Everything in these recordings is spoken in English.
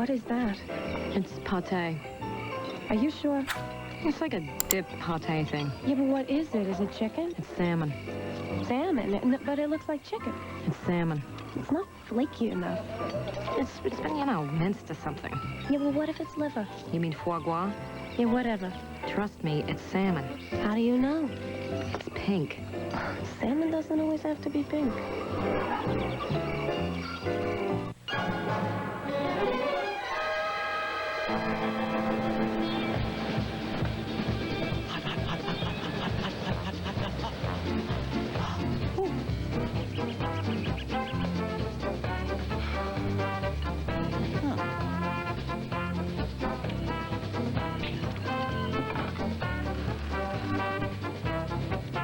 What is that? It's pate. Are you sure? It's like a dip pate thing. Yeah, but what is it? Is it chicken? It's salmon. Salmon? But it looks like chicken. It's salmon. It's not flaky enough. It's been, you know, minced or something. Yeah, well, what if it's liver? You mean foie gras? Yeah, whatever. Trust me, it's salmon. How do you know? It's pink. Salmon doesn't always have to be pink.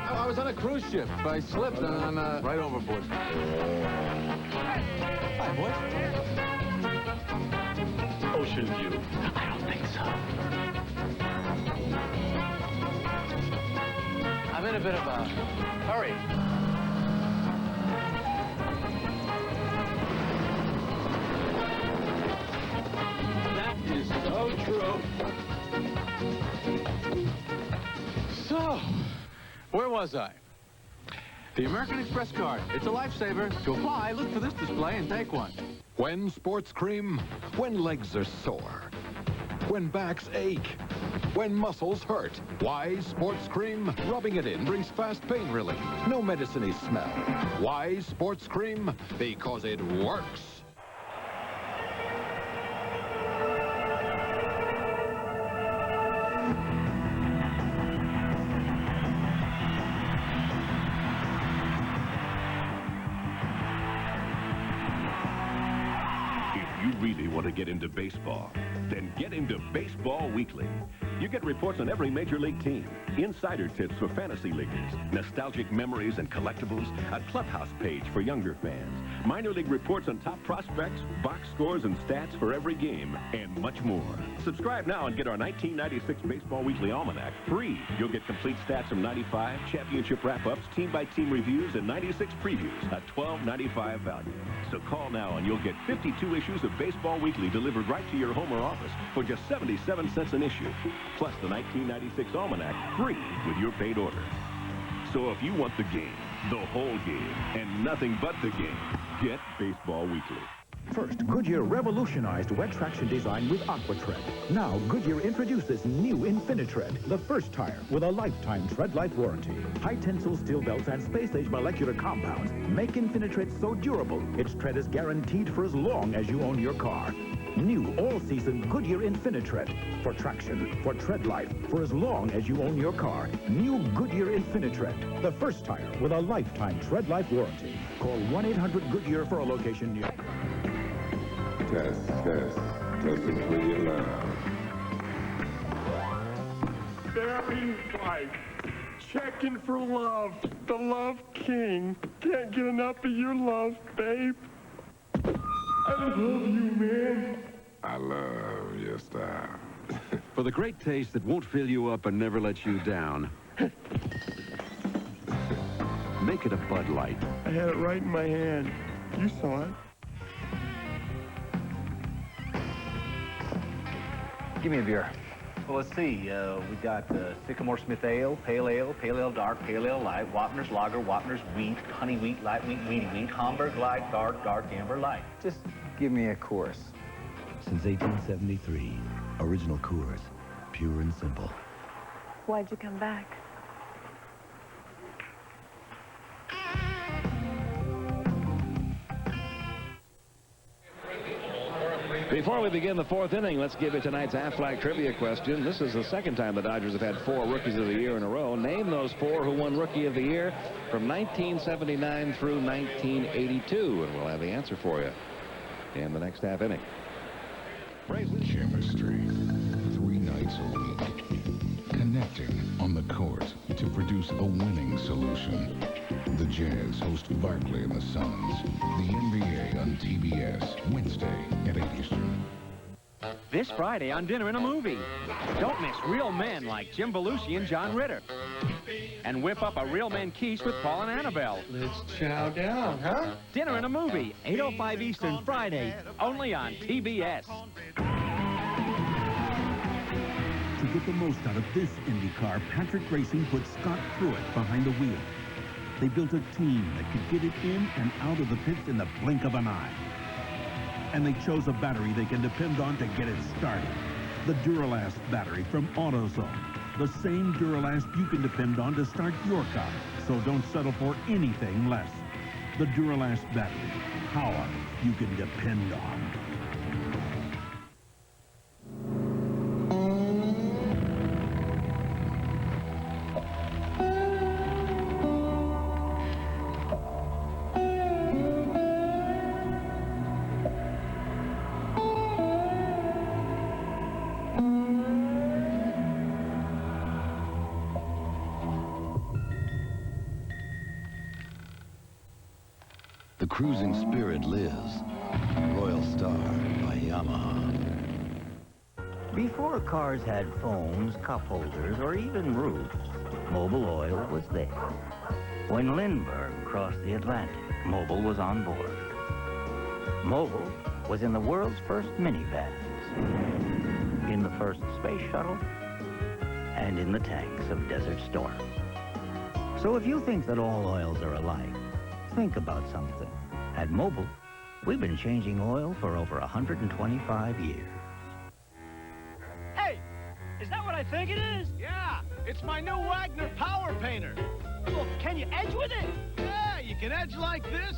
I was on a cruise ship. I slipped on right overboard. Hi, boys. Ocean view. I don't think so. I'm in a bit of a hurry. That is so true. So, where was I? The American Express card. It's a lifesaver. To apply, look for this display and take one. When sports cream, when legs are sore, when backs ache, when muscles hurt. Wise Sports Cream, rubbing it in brings fast pain relief. No medicine-y smell. Wise Sports Cream, because it works. You really want to get into baseball? Then get into Baseball Weekly. You get reports on every major league team, insider tips for fantasy leaguers, nostalgic memories and collectibles, a clubhouse page for younger fans, minor league reports on top prospects, box scores and stats for every game, and much more. Subscribe now and get our 1996 Baseball Weekly Almanac free. You'll get complete stats from 95, championship wrap-ups, team-by-team reviews, and 96 previews, a $12.95 value. So call now and you'll get 52 issues of Baseball Weekly delivered right to your home or office for just 77 cents an issue, plus the 1996 Almanac free with your paid order. So if you want the game, the whole game, and nothing but the game, get Baseball Weekly. First, Goodyear revolutionized wet traction design with AquaTread. Now, Goodyear introduces new InfiniTread, the first tire with a lifetime tread life warranty. High-tensile steel belts and space-age molecular compounds make InfiniTread so durable, its tread is guaranteed for as long as you own your car. New all-season Goodyear InfiniTread. For traction, for tread life, for as long as you own your car. New Goodyear InfiniTread, the first tire with a lifetime tread life warranty. Call 1-800-GOODYEAR for a location near. Test. Testing for your love. Very life. Checking for love. The Love King. Can't get enough of your love, babe. I love you, man. I love your style. For the great taste that won't fill you up and never let you down. Make it a Bud Light. I had it right in my hand. You saw it. Give me a beer. Well, let's see. We got Sycamore Smith Ale, Pale Ale, Pale Ale Dark, Pale Ale Light, Wapner's Lager, Wapner's Wheat, Honey Wheat, Light Wheat, Weedy Wheat, Hamburg Light, Dark, Amber Light. Just give me a course. Since 1873, original Coors, pure and simple. Why'd you come back? Before we begin the fourth inning, let's give you tonight's Aflac trivia question. This is the second time the Dodgers have had 4 Rookies of the Year in a row. Name those 4 who won Rookie of the Year from 1979 through 1982, and we'll have the answer for you in the next half inning. Chemistry. 3 nights a week. Connecting on the court to produce a winning solution. The Jazz host Barkley and the Suns. The NBA on TBS, Wednesday at 8 Eastern. This Friday on Dinner and a Movie. Don't miss real men like Jim Belushi and John Ritter. And whip up a real men quiche with Paul and Annabelle. Let's chow down, huh? Dinner and a Movie, 8:05 Eastern, Friday, only on TBS. To get the most out of this Indy car, Patrick Racing put Scott Pruitt behind the wheel. They built a team that could get it in and out of the pits in the blink of an eye. And they chose a battery they can depend on to get it started. The Duralast battery from AutoZone. The same Duralast you can depend on to start your car. So don't settle for anything less. The Duralast battery. Power you can depend on. The cruising spirit lives. Royal Star by Yamaha. Before cars had phones, cup holders, or even roofs, Mobil Oil was there. When Lindbergh crossed the Atlantic, Mobil was on board. Mobil was in the world's first minivans, in the first space shuttle, and in the tanks of Desert Storm. So if you think that all oils are alike, think about something. At Mobil, we've been changing oil for over 125 years. Hey, is that what I think it is? Yeah, it's my new Wagner Power Painter. Well, can you edge with it? Yeah, you can edge like this,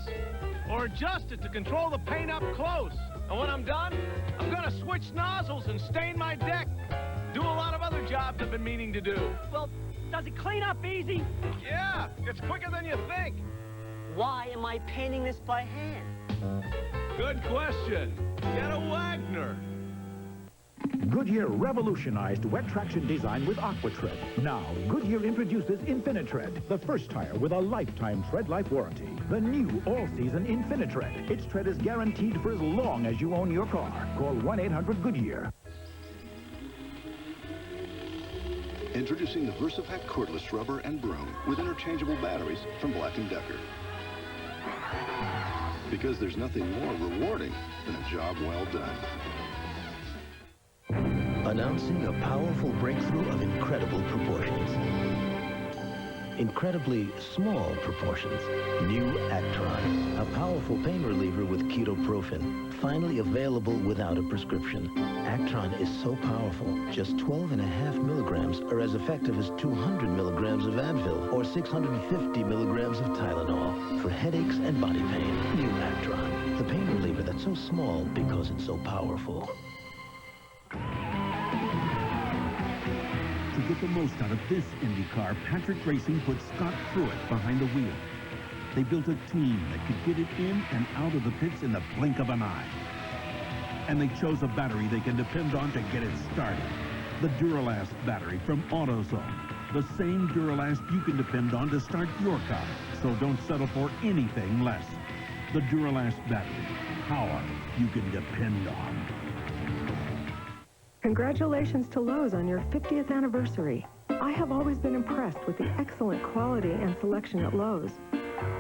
or adjust it to control the paint up close. And when I'm done, I'm gonna switch nozzles and stain my deck. Do a lot of other jobs I've been meaning to do. Well, does it clean up easy? Yeah, it's quicker than you think. Why am I painting this by hand? Good question. Get a Wagner. Goodyear revolutionized wet traction design with AquaTread. Now, Goodyear introduces InfiniTread, the first tire with a lifetime tread life warranty. The new all-season InfiniTread. Its tread is guaranteed for as long as you own your car. Call 1-800-GOODYEAR. Introducing the VersaPack cordless rubber and broom with interchangeable batteries from Black & Decker. Because there's nothing more rewarding than a job well done. Announcing a powerful breakthrough of incredible proportions. Incredibly small proportions. New Actron, a powerful pain reliever with ketoprofen, finally available without a prescription. Actron is so powerful, just 12.5 milligrams are as effective as 200 milligrams of Advil or 650 milligrams of Tylenol for headaches and body pain. New Actron, the pain reliever that's so small because it's so powerful. To get the most out of this Indy car, Patrick Racing put Scott Pruitt behind the wheel. They built a team that could get it in and out of the pits in the blink of an eye. And they chose a battery they can depend on to get it started. The Duralast battery from AutoZone. The same Duralast you can depend on to start your car. So don't settle for anything less. The Duralast battery. Power you can depend on. Congratulations to Lowe's on your 50th anniversary. I have always been impressed with the excellent quality and selection at Lowe's.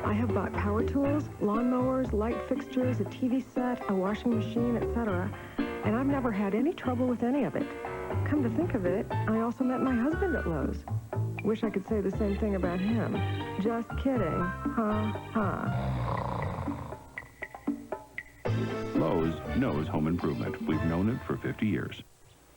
I have bought power tools, lawnmowers, light fixtures, a TV set, a washing machine, etc., and I've never had any trouble with any of it. Come to think of it, I also met my husband at Lowe's. Wish I could say the same thing about him. Just kidding. Ha, ha. Lowe's knows home improvement. We've known it for 50 years.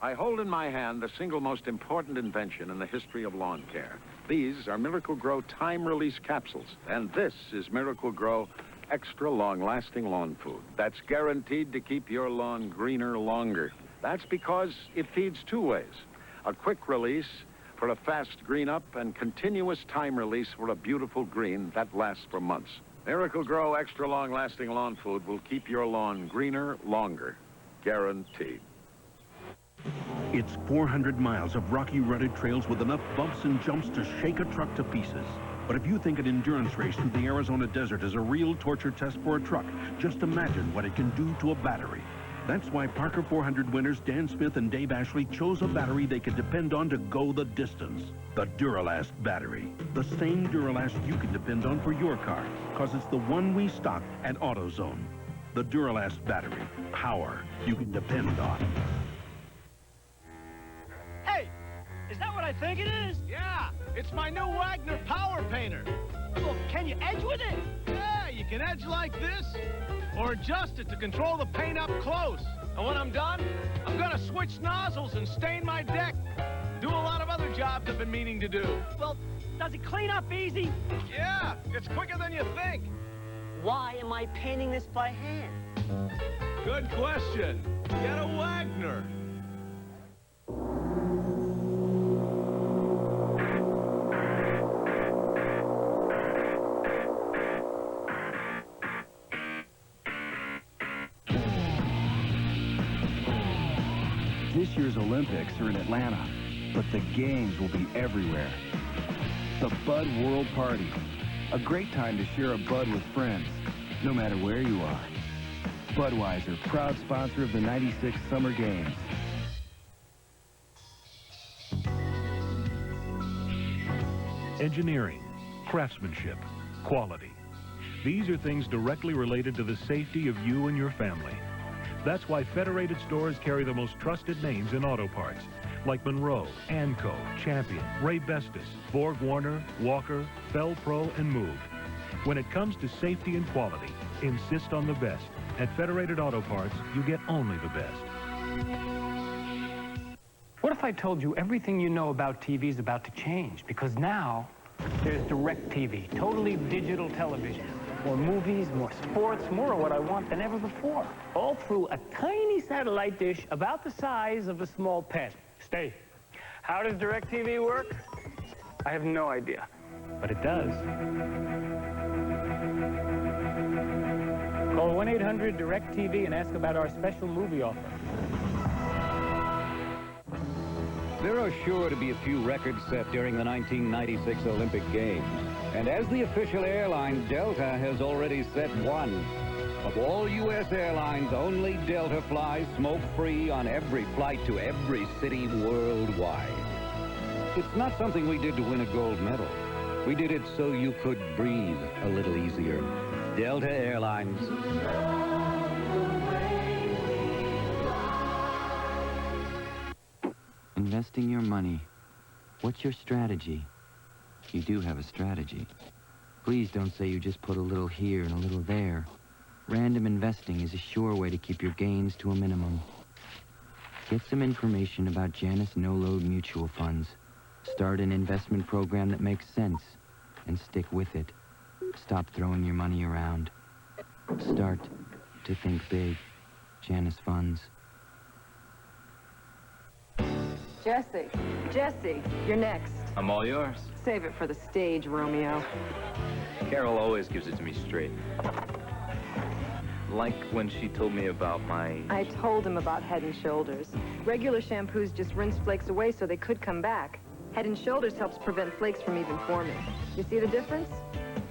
I hold in my hand the single most important invention in the history of lawn care. These are Miracle Grow time-release capsules, and this is Miracle Grow extra long-lasting lawn food that's guaranteed to keep your lawn greener longer. That's because it feeds two ways. A quick release for a fast green up and continuous time release for a beautiful green that lasts for months. Miracle Grow extra long-lasting lawn food will keep your lawn greener longer. Guaranteed. It's 400 miles of rocky, rutted trails with enough bumps and jumps to shake a truck to pieces. But if you think an endurance race through the Arizona desert is a real torture test for a truck, just imagine what it can do to a battery. That's why Parker 400 winners Dan Smith and Dave Ashley chose a battery they could depend on to go the distance. The Duralast battery. The same Duralast you can depend on for your car, because it's the one we stock at AutoZone. The Duralast battery. Power you can depend on. Hey, is that what I think it is? Yeah, it's my new Wagner power painter. Well, can you edge with it? Yeah, you can edge like this, or adjust it to control the paint up close. And when I'm done, I'm gonna switch nozzles and stain my deck. Do a lot of other jobs I've been meaning to do. Well, does it clean up easy? Yeah, it's quicker than you think. Why am I painting this by hand? Good question. Get a Wagner. This year's Olympics are in Atlanta, but the games will be everywhere. The Bud World Party. A great time to share a Bud with friends, no matter where you are. Budweiser, proud sponsor of the '96 Summer Games. Engineering, craftsmanship, quality. These are things directly related to the safety of you and your family. That's why Federated stores carry the most trusted names in auto parts, like Monroe, Anco, Champion, Ray Bestis, Borg Warner, Walker, Fell Pro, and Move. When it comes to safety and quality, insist on the best. At Federated Auto Parts, you get only the best. What if I told you everything you know about TV is about to change? Because now, there's DirecTV, totally digital television. More movies, more sports, more of what I want than ever before. All through a tiny satellite dish about the size of a small pen. Stay. How does DirecTV work? I have no idea, but it does. Call 1-800-DirecTV and ask about our special movie offer. There are sure to be a few records set during the 1996 Olympic Games. And as the official airline, Delta has already set one. Of all U.S. airlines, only Delta flies smoke-free on every flight to every city worldwide. It's not something we did to win a gold medal. We did it so you could breathe a little easier. Delta Airlines. Investing your money. What's your strategy? You do have a strategy. Please don't say you just put a little here and a little there. Random investing is a sure way to keep your gains to a minimum. Get some information about Janus no-load mutual funds. Start an investment program that makes sense and stick with it. Stop throwing your money around. Start to think big. Janus Funds. Jesse, you're next. I'm all yours. Save it for the stage, Romeo. Carol always gives it to me straight. Like when she told me about my... I told him about Head & Shoulders. Regular shampoos just rinse flakes away so they could come back. Head & Shoulders helps prevent flakes from even forming. You see the difference?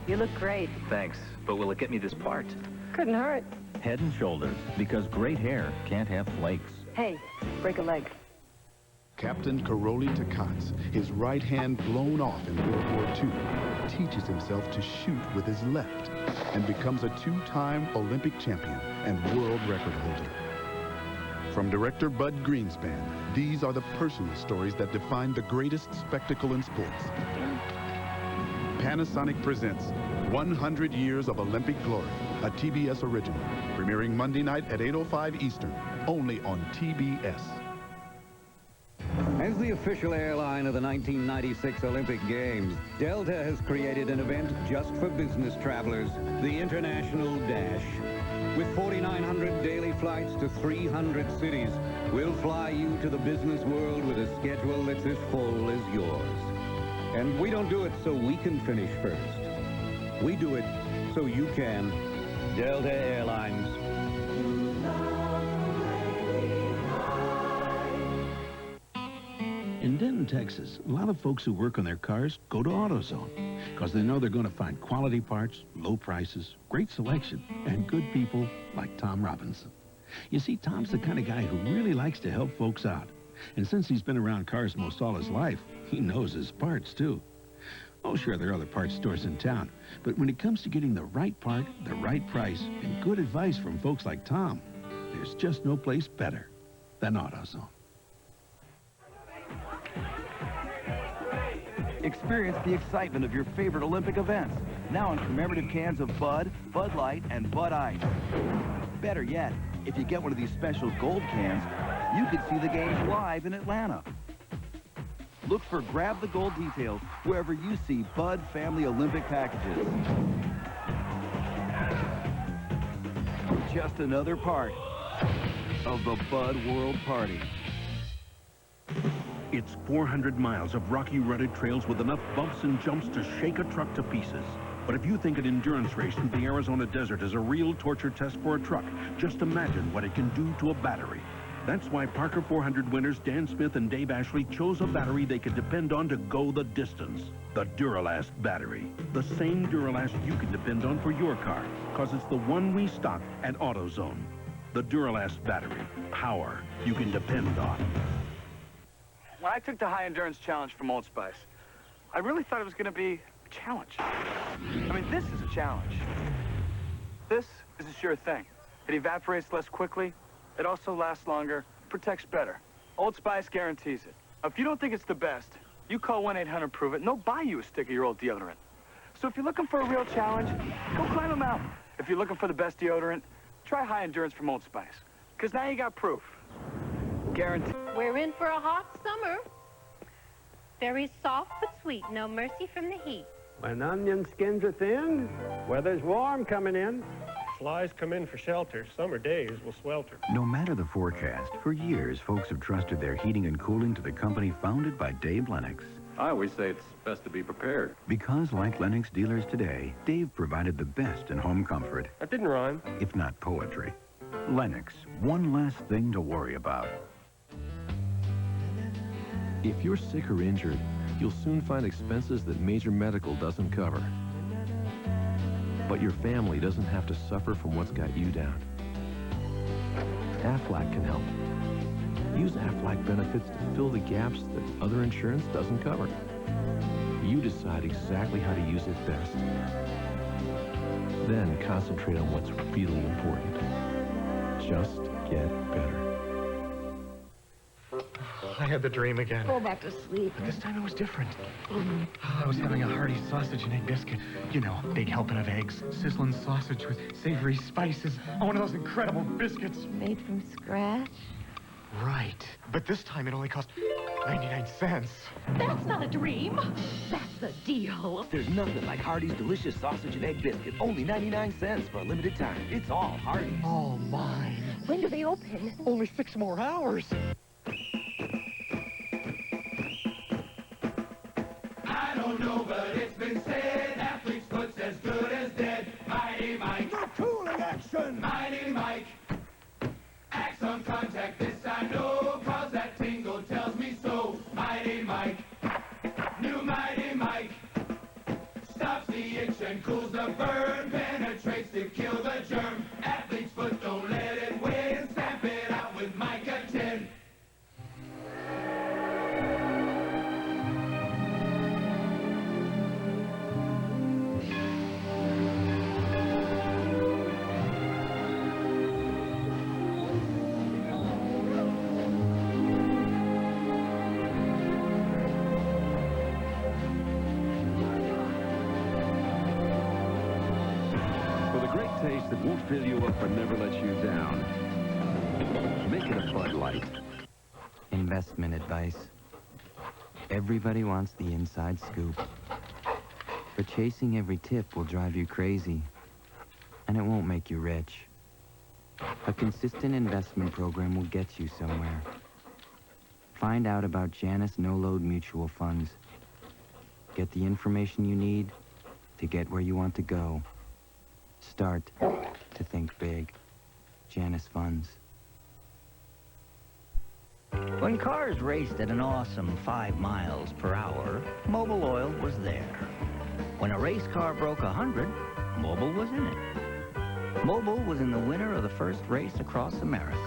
You look great. Thanks, but will it get me this part? Couldn't hurt. Head & Shoulders, because great hair can't have flakes. Hey, break a leg. Captain Karoli Takats, his right hand blown off in World War II, teaches himself to shoot with his left and becomes a two-time Olympic champion and world record holder. From director Bud Greenspan, these are the personal stories that define the greatest spectacle in sports. Panasonic presents 100 Years of Olympic Glory, a TBS original, premiering Monday night at 8:05 Eastern, only on TBS. As the official airline of the 1996 Olympic Games, Delta has created an event just for business travelers, the International Dash. With 4,900 daily flights to 300 cities, we'll fly you to the business world with a schedule that's as full as yours. And we don't do it so we can finish first. We do it so you can. Delta Airlines. In Denton, Texas, a lot of folks who work on their cars go to AutoZone because they know they're going to find quality parts, low prices, great selection, and good people like Tom Robinson. You see, Tom's the kind of guy who really likes to help folks out. And since he's been around cars most all his life, he knows his parts, too. Oh, sure, there are other parts stores in town. But when it comes to getting the right part, the right price, and good advice from folks like Tom, there's just no place better than AutoZone. Experience the excitement of your favorite Olympic events. Now in commemorative cans of Bud, Bud Light, and Bud Ice. Better yet, if you get one of these special gold cans, you could see the games live in Atlanta. Look for Grab the Gold details wherever you see Bud Family Olympic packages. Just another part of the Bud World Party. It's 400 miles of rocky, rutted trails with enough bumps and jumps to shake a truck to pieces. But if you think an endurance race through the Arizona desert is a real torture test for a truck, just imagine what it can do to a battery. That's why Parker 400 winners Dan Smith and Dave Ashley chose a battery they could depend on to go the distance. The Duralast battery. The same Duralast you can depend on for your car, because it's the one we stock at AutoZone. The Duralast battery. Power you can depend on. When I took the high endurance challenge from Old Spice, I really thought it was going to be a challenge. I mean, this is a challenge. This is a sure thing. It evaporates less quickly. It also lasts longer, protects better. Old Spice guarantees it. Now, if you don't think it's the best, you call 1-800-PROVE-IT and they'll buy you a stick of your old deodorant. So if you're looking for a real challenge, go climb a mountain. If you're looking for the best deodorant, try high endurance from Old Spice. Because now you got proof. Guaranteed. We're in for a hot summer. Very soft but sweet, no mercy from the heat. When onion skins are thin, weather's warm coming in. Flies come in for shelter. Summer days will swelter. No matter the forecast, for years, folks have trusted their heating and cooling to the company founded by Dave Lennox. I always say it's best to be prepared. Because, like Lennox dealers today, Dave provided the best in home comfort. That didn't rhyme. If not poetry. Lennox, one less thing to worry about. If you're sick or injured, you'll soon find expenses that major medical doesn't cover. But your family doesn't have to suffer from what's got you down. Aflac can help. Use Aflac benefits to fill the gaps that other insurance doesn't cover. You decide exactly how to use it best. Then concentrate on what's really important. Just get better. I had the dream again. Go back to sleep. But this time it was different. I was having a hearty sausage and egg biscuit. You know, big helping of eggs, sizzling sausage with savory spices. One of those incredible biscuits. Made from scratch? Right. But this time it only cost 99 cents. That's not a dream. That's the deal. There's nothing like Hardee's delicious sausage and egg biscuit. Only 99 cents for a limited time. It's all Hardee's. All mine. When do they open? Only 6 more hours. I don't know, but it's been said athlete's foot's as good as dead. Mighty Mike. Not cooling action. Mighty Mike. Axe on contact, this I know, cause that tingle tells me so. Mighty Mike. New Mighty Mike. Stops the itch and cools the burn. Penetrates to kill the germ. Athlete's foot, don't let it win. Stamp it out with Micah 10. Taste that won't fill you up but never let you down. Make it a Bud Light. Investment advice. Everybody wants the inside scoop. But chasing every tip will drive you crazy. And it won't make you rich. A consistent investment program will get you somewhere. Find out about Janus no-load mutual funds. Get the information you need to get where you want to go. Start to think big. Janus Funds. When cars raced at an awesome 5 miles per hour, Mobil Oil was there. When a race car broke 100, Mobil was in it. Mobil was in the winner of the first race across America.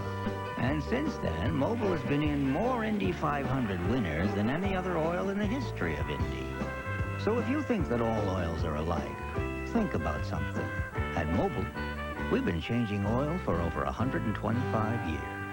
And since then, Mobil has been in more Indy 500 winners than any other oil in the history of Indy. So if you think that all oils are alike, think about something. At Mobil, we've been changing oil for over 125 years.